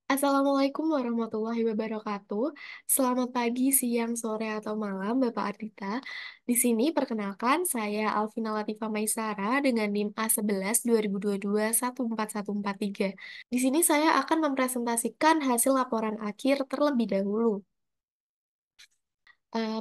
Assalamualaikum warahmatullahi wabarakatuh. Selamat pagi, siang, sore, atau malam, Bapak Ardita. Di sini perkenalkan saya Alvina Latifa Maisara dengan NIM A11 2022 14143. Di sini saya akan mempresentasikan hasil laporan akhir terlebih dahulu.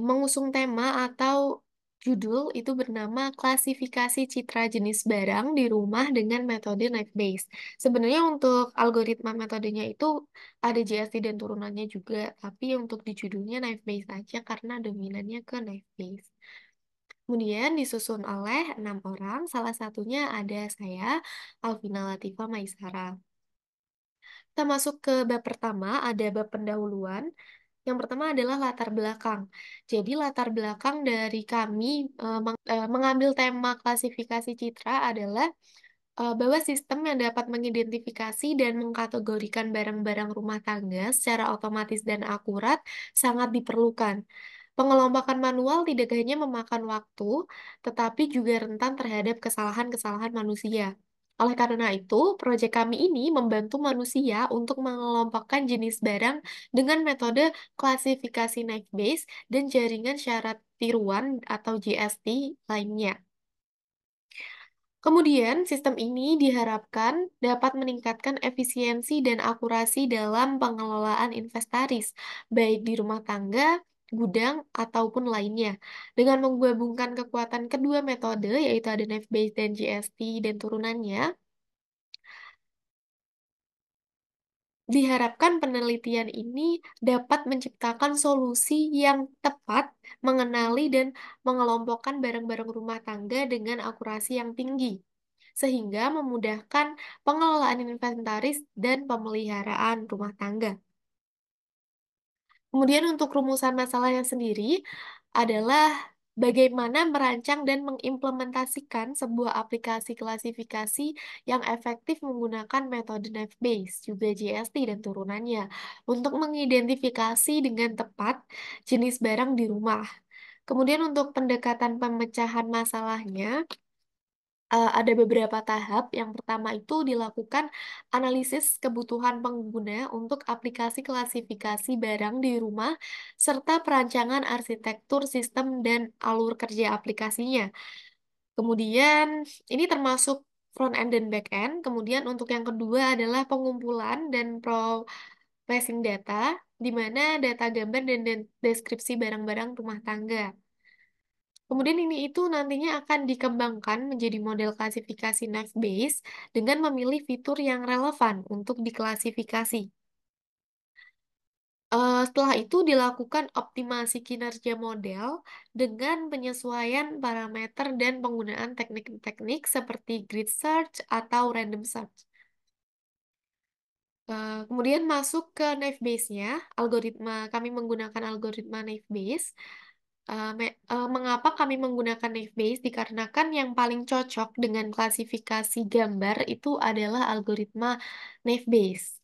Mengusung tema atau judul itu bernama Klasifikasi Citra Jenis Barang di Rumah dengan Metode Knife Based. Sebenarnya untuk algoritma metodenya itu ada JST dan turunannya juga, tapi untuk di judulnya Knife Based aja karena dominannya ke Knife Based. Kemudian disusun oleh 6 orang, salah satunya ada saya, Alvina Latifa Maisara. Kita masuk ke bab pertama, ada bab pendahuluan. Yang pertama adalah latar belakang. Jadi latar belakang dari kami mengambil tema klasifikasi citra adalah bahwa sistem yang dapat mengidentifikasi dan mengkategorikan barang-barang rumah tangga secara otomatis dan akurat sangat diperlukan. Pengelompokan manual tidak hanya memakan waktu, tetapi juga rentan terhadap kesalahan-kesalahan manusia. Oleh karena itu, proyek kami ini membantu manusia untuk mengelompokkan jenis barang dengan metode klasifikasi knife base dan jaringan syarat tiruan atau JST lainnya. Kemudian, sistem ini diharapkan dapat meningkatkan efisiensi dan akurasi dalam pengelolaan inventaris, baik di rumah tangga, gudang, ataupun lainnya. Dengan menggabungkan kekuatan kedua metode, yaitu ada knife base dan GST dan turunannya, diharapkan penelitian ini dapat menciptakan solusi yang tepat, mengenali dan mengelompokkan barang-barang rumah tangga dengan akurasi yang tinggi, sehingga memudahkan pengelolaan inventaris dan pemeliharaan rumah tangga. Kemudian untuk rumusan masalahnya sendiri adalah bagaimana merancang dan mengimplementasikan sebuah aplikasi klasifikasi yang efektif menggunakan metode knife base, juga JST dan turunannya, untuk mengidentifikasi dengan tepat jenis barang di rumah. Kemudian untuk pendekatan pemecahan masalahnya, ada beberapa tahap. Yang pertama itu dilakukan analisis kebutuhan pengguna untuk aplikasi klasifikasi barang di rumah, serta perancangan arsitektur sistem dan alur kerja aplikasinya. Kemudian, ini termasuk front end dan back end. Kemudian untuk yang kedua adalah pengumpulan dan processing data, di mana data gambar dan deskripsi barang-barang rumah tangga. Kemudian ini itu nantinya akan dikembangkan menjadi model klasifikasi knife base dengan memilih fitur yang relevan untuk diklasifikasi. Setelah itu dilakukan optimasi kinerja model dengan penyesuaian parameter dan penggunaan teknik-teknik seperti grid search atau random search. Kemudian masuk ke knife base-nya, algoritma kami menggunakan algoritma knife base. Mengapa kami menggunakan knife base? Dikarenakan yang paling cocok dengan klasifikasi gambar itu adalah algoritma knife base.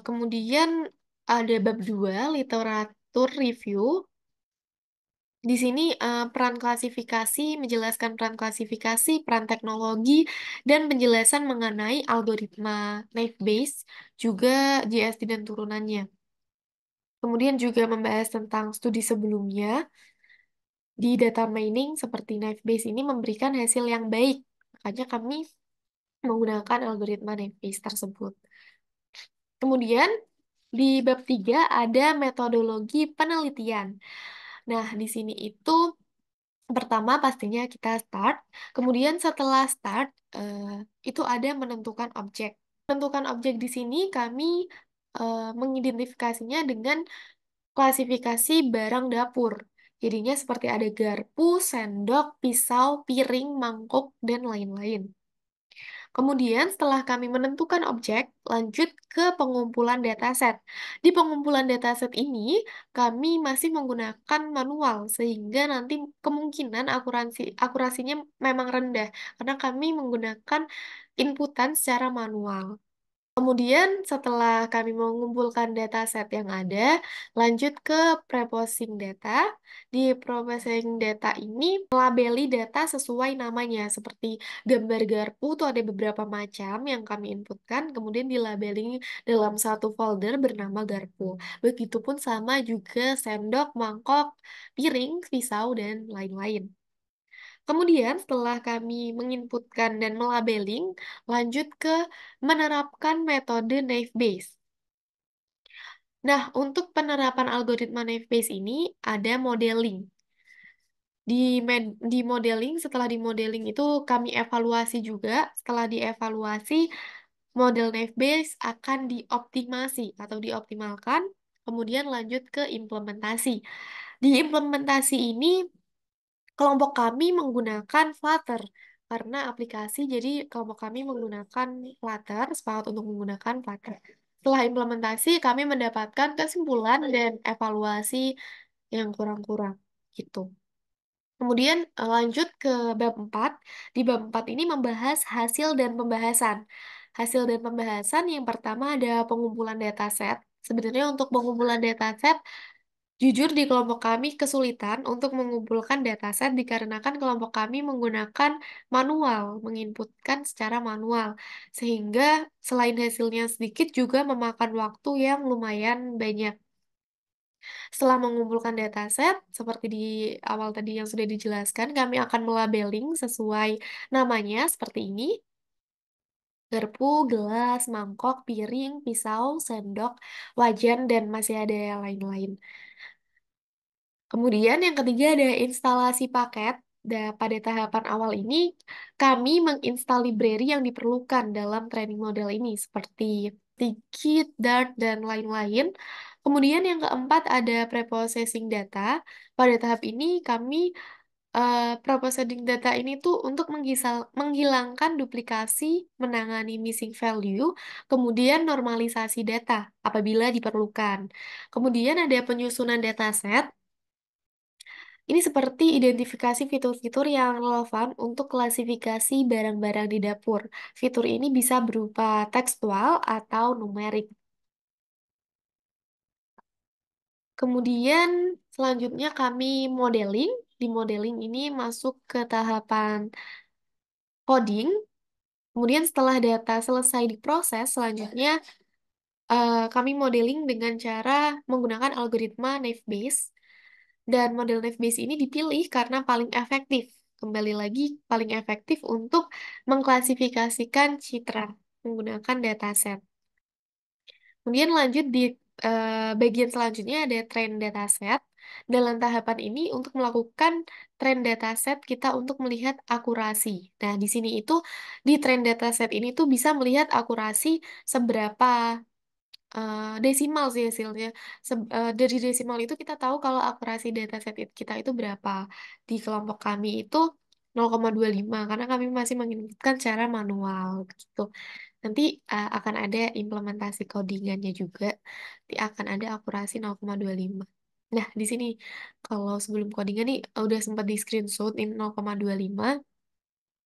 Kemudian ada bab 2 literatur review. Di sini peran klasifikasi, menjelaskan peran klasifikasi, peran teknologi, dan penjelasan mengenai algoritma knife base, juga JST dan turunannya. Kemudian juga membahas tentang studi sebelumnya di data mining seperti knife base ini memberikan hasil yang baik. Makanya kami menggunakan algoritma knife base tersebut. Kemudian di bab 3 ada metodologi penelitian. Nah, di sini itu pertama pastinya kita start. Kemudian setelah start itu ada menentukan objek. Menentukan objek di sini kami mengidentifikasinya dengan klasifikasi barang dapur. Jadinya seperti ada garpu, sendok, pisau, piring, mangkuk, dan lain-lain. Kemudian setelah kami menentukan objek, lanjut ke pengumpulan dataset. Di pengumpulan dataset ini, kami masih menggunakan manual, sehingga nanti kemungkinan akurasinya memang rendah, karena kami menggunakan inputan secara manual. Kemudian setelah kami mengumpulkan dataset yang ada, lanjut ke preprocessing data. Di preprocessing data ini melabeli data sesuai namanya, seperti gambar garpu itu ada beberapa macam yang kami inputkan, kemudian dilabeli dalam satu folder bernama garpu. Begitupun sama juga sendok, mangkok, piring, pisau, dan lain-lain. Kemudian setelah kami menginputkan dan melabeling, lanjut ke menerapkan metode naive Bayes. Nah, untuk penerapan algoritma naive Bayes ini ada modeling. Di modeling, setelah di modeling itu kami evaluasi juga. Setelah dievaluasi, model naive Bayes akan dioptimasi atau dioptimalkan, kemudian lanjut ke implementasi. Di implementasi ini kelompok kami menggunakan Flutter karena aplikasi, jadi kelompok kami menggunakan Flutter, sepakat untuk menggunakan Flutter. Setelah implementasi, kami mendapatkan kesimpulan dan evaluasi yang kurang-kurang gitu. Kemudian lanjut ke bab 4. Di bab 4 ini membahas hasil dan pembahasan. Hasil dan pembahasan yang pertama ada pengumpulan dataset. Sebenarnya untuk pengumpulan dataset, jujur di kelompok kami kesulitan untuk mengumpulkan dataset dikarenakan kelompok kami menggunakan manual, menginputkan secara manual. Sehingga selain hasilnya sedikit juga memakan waktu yang lumayan banyak. Setelah mengumpulkan dataset, seperti di awal tadi yang sudah dijelaskan, kami akan melabeling sesuai namanya seperti ini. Garpu, gelas, mangkok, piring, pisau, sendok, wajan, dan masih ada yang lain-lain. Kemudian yang ketiga ada instalasi paket. Pada tahapan awal ini, kami menginstal library yang diperlukan dalam training model ini, seperti Tikit, Dart, dan lain-lain. Kemudian yang keempat ada preprocessing data. Pada tahap ini, kami preprocessing data ini tuh untuk menghilangkan duplikasi, menangani missing value, kemudian normalisasi data apabila diperlukan. Kemudian ada penyusunan dataset. Ini seperti identifikasi fitur-fitur yang relevan untuk klasifikasi barang-barang di dapur. Fitur ini bisa berupa tekstual atau numerik. Kemudian selanjutnya kami modeling. Di modeling ini masuk ke tahapan coding. Kemudian setelah data selesai diproses, selanjutnya kami modeling dengan cara menggunakan algoritma naive Bayes. Dan model naive Bayes ini dipilih karena paling efektif. Kembali lagi, paling efektif untuk mengklasifikasikan citra menggunakan dataset. Kemudian lanjut di bagian selanjutnya ada train dataset. Dalam tahapan ini untuk melakukan train dataset kita untuk melihat akurasi. Nah, di sini itu di train dataset ini tuh bisa melihat akurasi seberapa desimal sih hasilnya. Dari desimal itu kita tahu kalau akurasi dataset kita itu berapa. Di kelompok kami itu 0,25 karena kami masih menginputkan secara manual gitu. Nanti akan ada implementasi codingannya juga. Nanti akan ada akurasi 0,25. Nah, di sini kalau sebelum codingan nih udah sempat di screenshot ini 0,25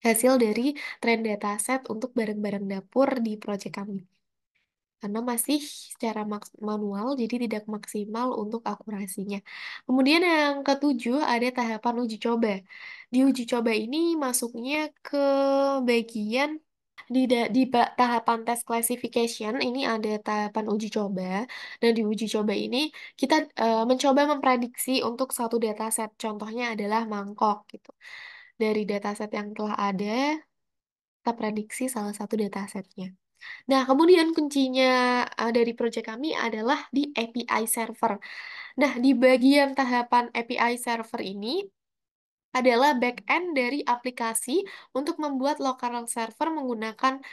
hasil dari trend dataset untuk barang-barang dapur di project kami karena masih secara manual, jadi tidak maksimal untuk akurasinya. Kemudian yang ketujuh ada tahapan uji coba. Di uji coba ini masuknya ke bagian tahapan test classification ini ada tahapan uji coba. Dan di uji coba ini kita mencoba memprediksi untuk satu dataset. Contohnya adalah mangkok gitu. Dari dataset yang telah ada, kita prediksi salah satu datasetnya. Nah, kemudian kuncinya dari proyek kami adalah di API server. Nah, di bagian tahapan API server ini adalah back-end dari aplikasi untuk membuat local server menggunakan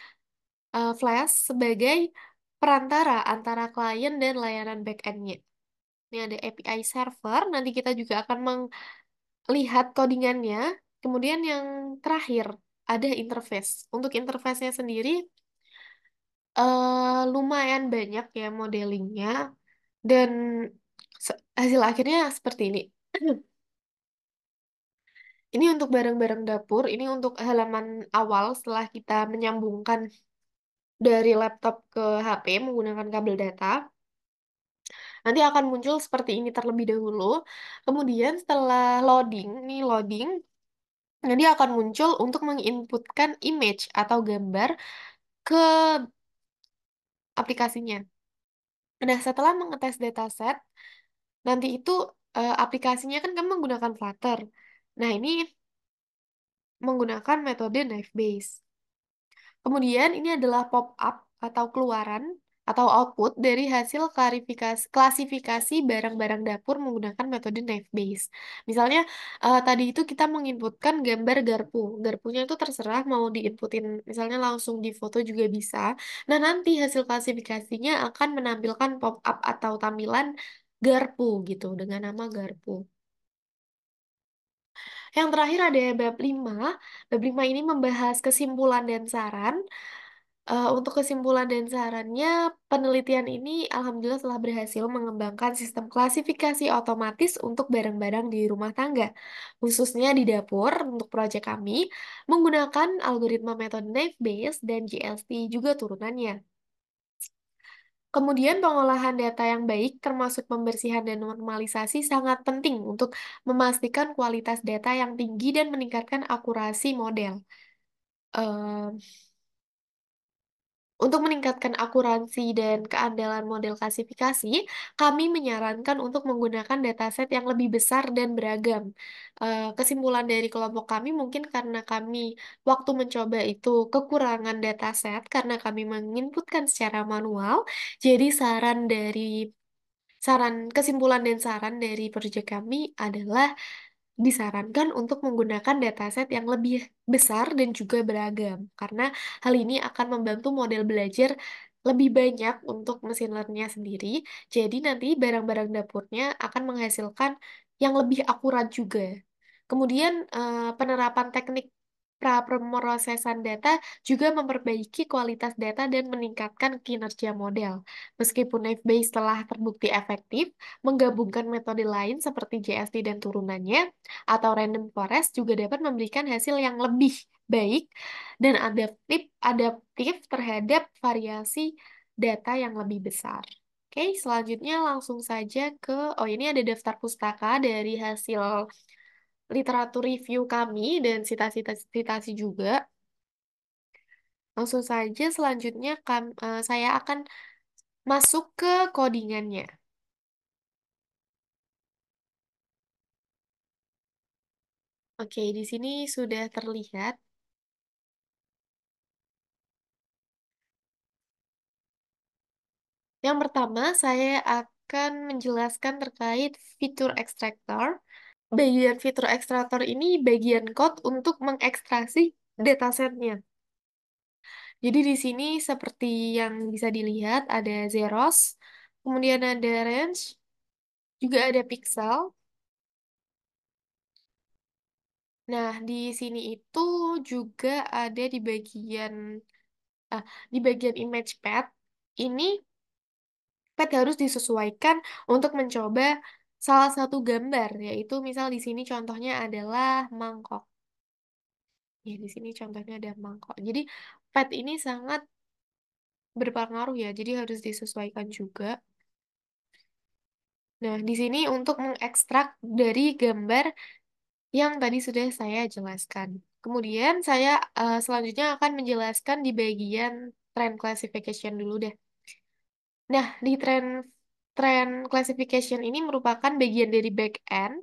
Flash sebagai perantara antara klien dan layanan back-end-nya. Ini ada API server, nanti kita juga akan melihat codingannya. Kemudian yang terakhir ada interface. Untuk interface-nya sendiri lumayan banyak ya modelingnya dan hasil akhirnya seperti ini. Ini untuk barang-barang dapur, ini untuk halaman awal setelah kita menyambungkan dari laptop ke HP menggunakan kabel data, nanti akan muncul seperti ini terlebih dahulu. Kemudian setelah loading, nih loading, nanti akan muncul untuk menginputkan image atau gambar ke aplikasinya. Nah, setelah mengetes dataset, nanti itu aplikasinya kan kamu menggunakan Flutter. Nah, ini menggunakan metode Knife Base. Kemudian ini adalah pop-up atau keluaran atau output dari hasil klasifikasi barang-barang dapur menggunakan metode knife base. Misalnya tadi itu kita menginputkan gambar garpu. Garpunya itu terserah mau diinputin misalnya langsung di foto juga bisa. Nah, nanti hasil klasifikasinya akan menampilkan pop-up atau tampilan garpu gitu dengan nama garpu. Yang terakhir ada bab 5. Bab 5 ini membahas kesimpulan dan saran. Untuk kesimpulan dan sarannya, penelitian ini alhamdulillah telah berhasil mengembangkan sistem klasifikasi otomatis untuk barang-barang di rumah tangga, khususnya di dapur untuk proyek kami, menggunakan algoritma metode Naive Bayes dan GLST juga turunannya. Kemudian pengolahan data yang baik termasuk pembersihan dan normalisasi sangat penting untuk memastikan kualitas data yang tinggi dan meningkatkan akurasi model. Eh, Untuk meningkatkan akurasi dan keandalan model klasifikasi, kami menyarankan untuk menggunakan dataset yang lebih besar dan beragam. Kesimpulan dari kelompok kami mungkin karena kami waktu mencoba itu kekurangan dataset karena kami menginputkan secara manual. Jadi kesimpulan dan saran dari proyek kami adalah disarankan untuk menggunakan dataset yang lebih besar dan juga beragam, karena hal ini akan membantu model belajar lebih banyak untuk mesin learning-nya sendiri. Jadi nanti barang-barang dapurnya akan menghasilkan yang lebih akurat juga. Kemudian penerapan teknik pra-pemrosesan data juga memperbaiki kualitas data dan meningkatkan kinerja model. Meskipun Naive-Bayes telah terbukti efektif, menggabungkan metode lain seperti JST dan turunannya atau random forest juga dapat memberikan hasil yang lebih baik dan adaptif adaptif terhadap variasi data yang lebih besar. Oke, selanjutnya langsung saja ke, oh ini ada daftar pustaka dari hasil literatur review kami dan citasi-citasi juga. Langsung saja selanjutnya saya akan masuk ke codingannya. Oke, di sini sudah terlihat. Yang pertama, saya akan menjelaskan terkait fitur extractor. Bagian fitur extractor ini bagian code untuk mengekstraksi datasetnya. Jadi di sini seperti yang bisa dilihat ada zeros, kemudian ada range, juga ada pixel. Nah, di sini itu juga ada ah, di bagian image path. Ini path harus disesuaikan untuk mencoba salah satu gambar, yaitu misal di sini contohnya adalah mangkok. Ya, di sini contohnya ada mangkok. Jadi, path ini sangat berpengaruh ya, jadi harus disesuaikan juga. Nah, di sini untuk mengekstrak dari gambar yang tadi sudah saya jelaskan. Kemudian saya selanjutnya akan menjelaskan di bagian trend classification dulu deh. Nah, di trend classification ini merupakan bagian dari back end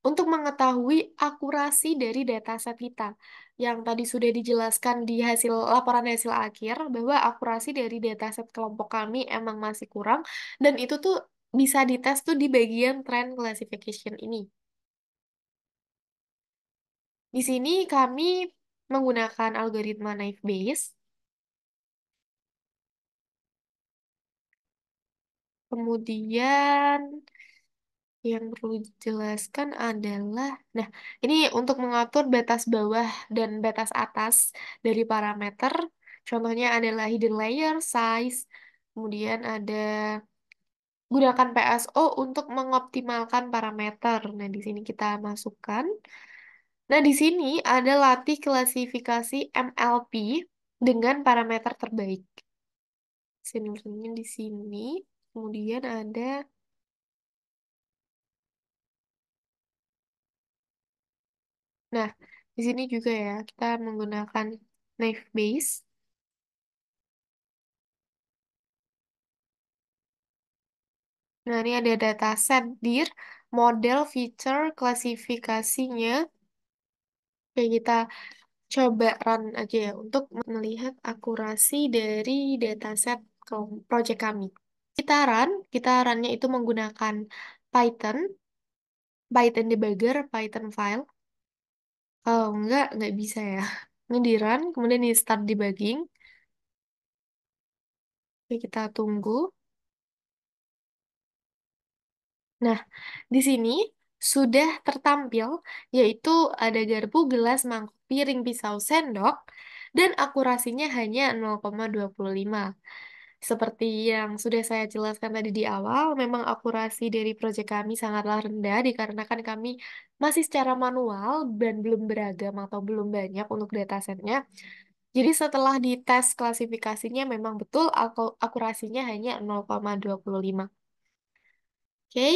untuk mengetahui akurasi dari dataset kita. Yang tadi sudah dijelaskan di laporan hasil akhir bahwa akurasi dari dataset kelompok kami emang masih kurang dan itu tuh bisa dites tuh di bagian trend classification ini. Di sini kami menggunakan algoritma Naive Bayes. Kemudian yang perlu dijelaskan adalah, nah ini untuk mengatur batas bawah dan batas atas dari parameter. Contohnya adalah hidden layer, size, kemudian ada gunakan PSO untuk mengoptimalkan parameter. Nah, di sini kita masukkan. Nah, di sini ada latih klasifikasi MLP dengan parameter terbaik. Seniornya di sini. Kemudian ada, nah, di sini juga ya, kita menggunakan Naive Bayes. Nah, ini ada dataset DIR, model feature klasifikasinya. Oke, kita coba run aja ya untuk melihat akurasi dari dataset project kami. Kita runnya itu menggunakan Python, Python debugger, Python file. Kalau nggak bisa ya. Ini di run, kemudian di start debugging. Oke, kita tunggu. Nah, di sini sudah tertampil, yaitu ada garpu, gelas, mangkuk, piring, pisau, sendok, dan akurasinya hanya 0,25. Seperti yang sudah saya jelaskan tadi di awal, memang akurasi dari proyek kami sangatlah rendah dikarenakan kami masih secara manual dan belum beragam atau belum banyak untuk datasetnya. Jadi setelah dites klasifikasinya memang betul akurasinya hanya 0,25. Oke,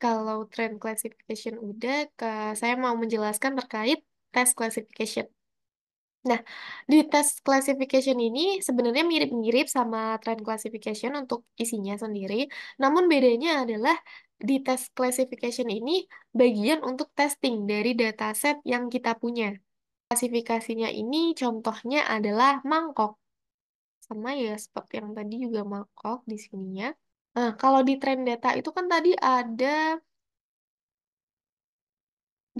kalau trend classification udah, saya mau menjelaskan terkait test classification. Nah, di test classification ini sebenarnya mirip-mirip sama trend classification untuk isinya sendiri, namun bedanya adalah di test classification ini bagian untuk testing dari dataset yang kita punya. Klasifikasinya ini contohnya adalah mangkok. Sama ya, seperti yang tadi juga mangkok di sininya. Nah, kalau di trend data itu kan tadi ada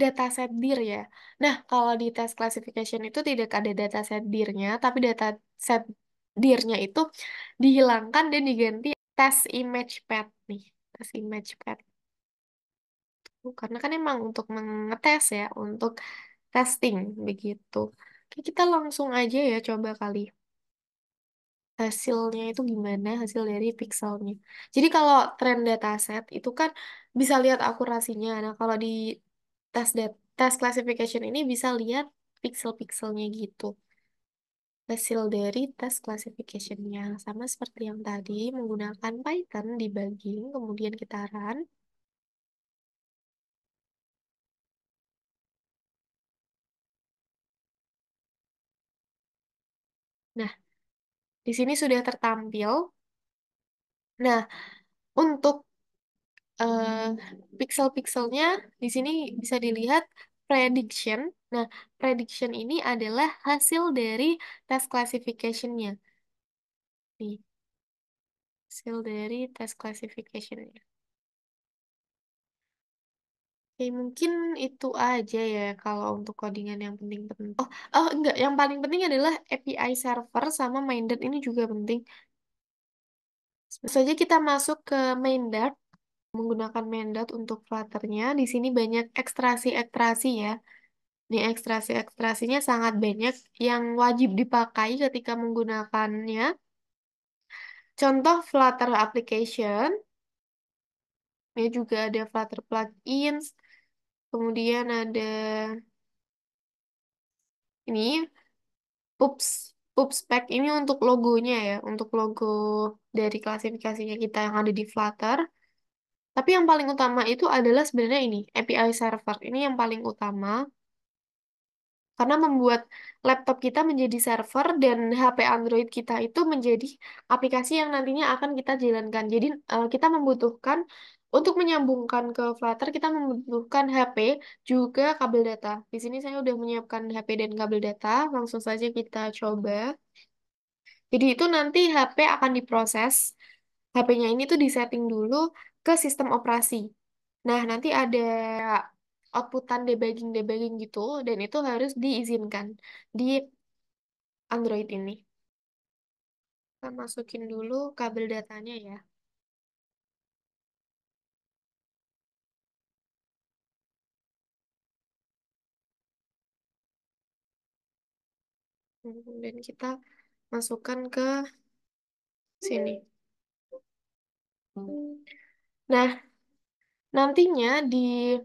dataset dir ya. Nah, kalau di test classification itu tidak ada dataset dirnya, tapi dataset dirnya itu dihilangkan dan diganti test image path nih. Test image path. Karena kan emang untuk mengetes ya, untuk testing begitu. Oke, kita langsung aja ya coba kali hasilnya itu gimana, hasil dari pixelnya. Jadi kalau trend dataset itu kan bisa lihat akurasinya. Nah, kalau di test classification ini bisa lihat pixel-pixelnya gitu. Hasil dari test classification-nya sama seperti yang tadi menggunakan Python debugging, kemudian kita run. Nah, di sini sudah tertampil. Nah, untuk eh, pixel-pixelnya di sini bisa dilihat prediction. Nah, prediction ini adalah hasil dari test classification-nya. Nih, hasil dari test classification-nya. Oke, mungkin itu aja ya kalau untuk codingan yang penting-penting. Oh enggak, yang paling penting adalah API server sama main dart ini juga penting. Tentu saja kita masuk ke main dart menggunakan main dart untuk Flutter-nya. Di sini banyak ekstrasi-ekstrasi ya. Nih ekstrasi-ekstrasinya sangat banyak yang wajib dipakai ketika menggunakannya. Contoh Flutter application, ini juga ada Flutter plugins, kemudian ada ini Pups Pups Pack ini untuk logonya ya, untuk logo dari klasifikasinya kita yang ada di Flutter. Tapi yang paling utama itu adalah sebenarnya ini API server. Ini yang paling utama. Karena membuat laptop kita menjadi server dan HP Android kita itu menjadi aplikasi yang nantinya akan kita jalankan. Jadi kita membutuhkan untuk menyambungkan ke Flutter kita membutuhkan HP juga kabel data. Di sini saya udah menyiapkan HP dan kabel data. Langsung saja kita coba. Jadi itu nanti HP akan diproses. HP-nya ini tuh disetting dulu ke sistem operasi. Nah, nanti ada outputan debugging-debugging gitu, dan itu harus diizinkan di Android ini. Kita masukin dulu kabel datanya ya. Dan kita masukkan ke sini. Nah, nantinya di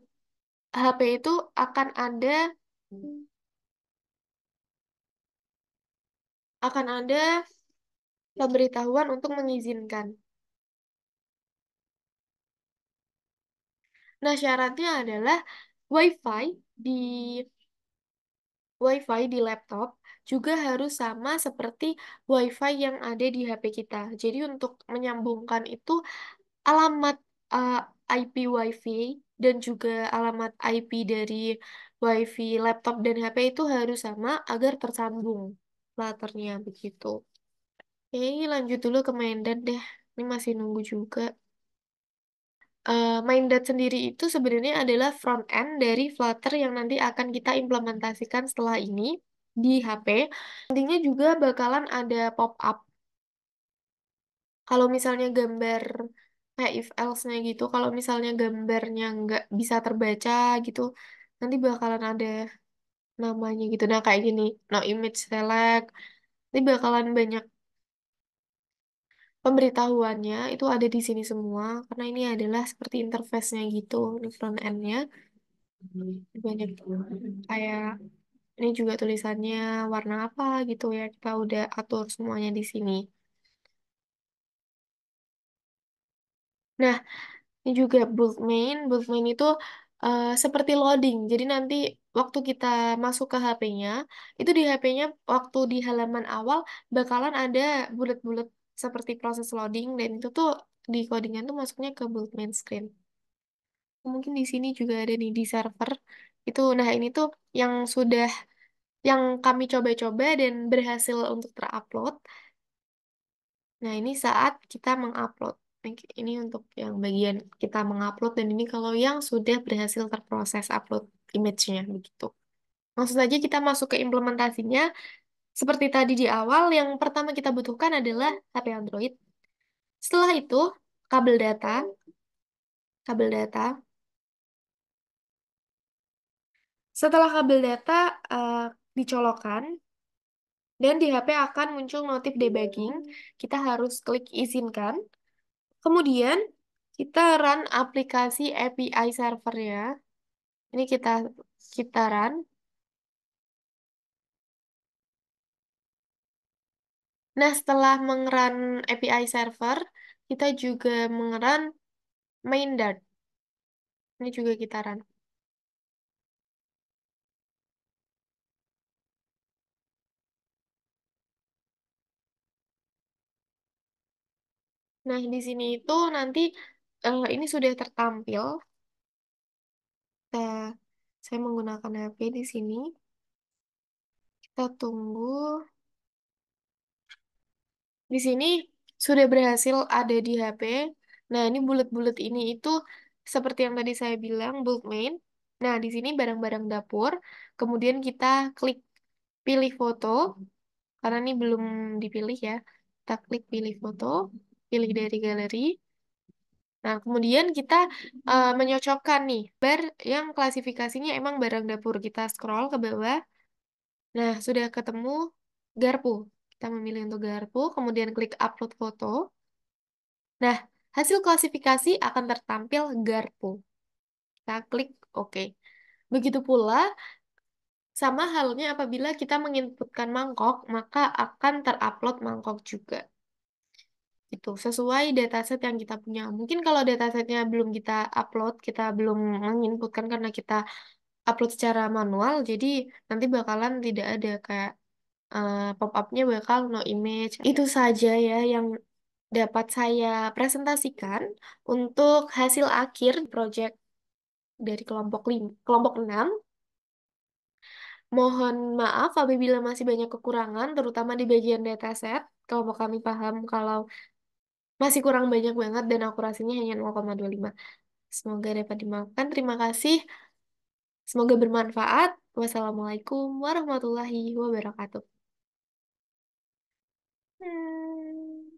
HP itu akan ada akan ada pemberitahuan untuk mengizinkan. Nah, syaratnya adalah WiFi di WiFi di laptop juga harus sama seperti WiFi yang ada di HP kita. Jadi untuk menyambungkan itu alamat uh, IP WiFi dan juga alamat IP dari WiFi laptop dan HP itu harus sama agar tersambung platernya begitu. Oke, lanjut dulu ke maindet deh. Ini masih nunggu juga. Maindet sendiri itu sebenarnya adalah front end dari Flutter yang nanti akan kita implementasikan setelah ini di HP. Nantinya juga bakalan ada pop-up. Kalau misalnya gambar kayak if else-nya gitu, kalau misalnya gambarnya nggak bisa terbaca gitu, nanti bakalan ada namanya gitu. Nah, kayak gini, no image select. Nanti bakalan banyak pemberitahuannya, itu ada di sini semua, karena ini adalah seperti interface-nya gitu, ini front end-nya. Banyak kayak ini juga tulisannya warna apa gitu ya, kita udah atur semuanya di sini. Nah, ini juga bulk main. Bulk main itu seperti loading. Jadi nanti waktu kita masuk ke HP-nya, itu di HP-nya waktu di halaman awal bakalan ada bulat-bulat seperti proses loading dan itu tuh di codingan tuh masuknya ke bulk main screen. Mungkin di sini juga ada nih di server. Itu nah ini tuh yang sudah yang kami coba-coba dan berhasil untuk terupload. Nah, ini saat kita mengupload. Ini untuk yang bagian kita mengupload dan ini kalau yang sudah berhasil terproses upload image-nya begitu. Langsung saja kita masuk ke implementasinya. Seperti tadi di awal, yang pertama kita butuhkan adalah HP Android. Setelah itu, kabel data, kabel data. Setelah kabel data dicolokkan dan di HP akan muncul notif debugging, kita harus klik izinkan. Kemudian kita run aplikasi API servernya. Ini kita run. Nah, setelah mengerun API server, kita juga mengerun main Dart. Ini juga kita run. Nah, di sini itu nanti ini sudah tertampil. Kita, saya menggunakan HP di sini. Kita tunggu. Di sini sudah berhasil ada di HP. Nah, ini bulat-bulat ini itu seperti yang tadi saya bilang, bulk main. Nah, di sini barang-barang dapur. Kemudian kita klik pilih foto, karena ini belum dipilih ya. Kita klik pilih foto, pilih dari galeri. Nah, kemudian kita menyocokkan nih, yang klasifikasinya emang barang dapur. Kita scroll ke bawah. Nah, sudah ketemu garpu. Kita memilih untuk garpu, kemudian klik upload foto. Nah, hasil klasifikasi akan tertampil garpu. Kita klik OK. Begitu pula, sama halnya apabila kita menginputkan mangkok, maka akan terupload mangkok juga. Itu sesuai dataset yang kita punya. Mungkin kalau datasetnya belum kita upload, kita belum menginputkan karena kita upload secara manual, jadi nanti bakalan tidak ada kayak pop-up-nya bakal no image. Itu saja ya yang dapat saya presentasikan untuk hasil akhir project dari kelompok 6. Mohon maaf apabila masih banyak kekurangan, terutama di bagian dataset. Kelompok kami paham kalau masih kurang banyak banget dan akurasinya hanya 0,25. Semoga dapat dimaafkan. Terima kasih. Semoga bermanfaat. Wassalamualaikum warahmatullahi wabarakatuh. Hmm.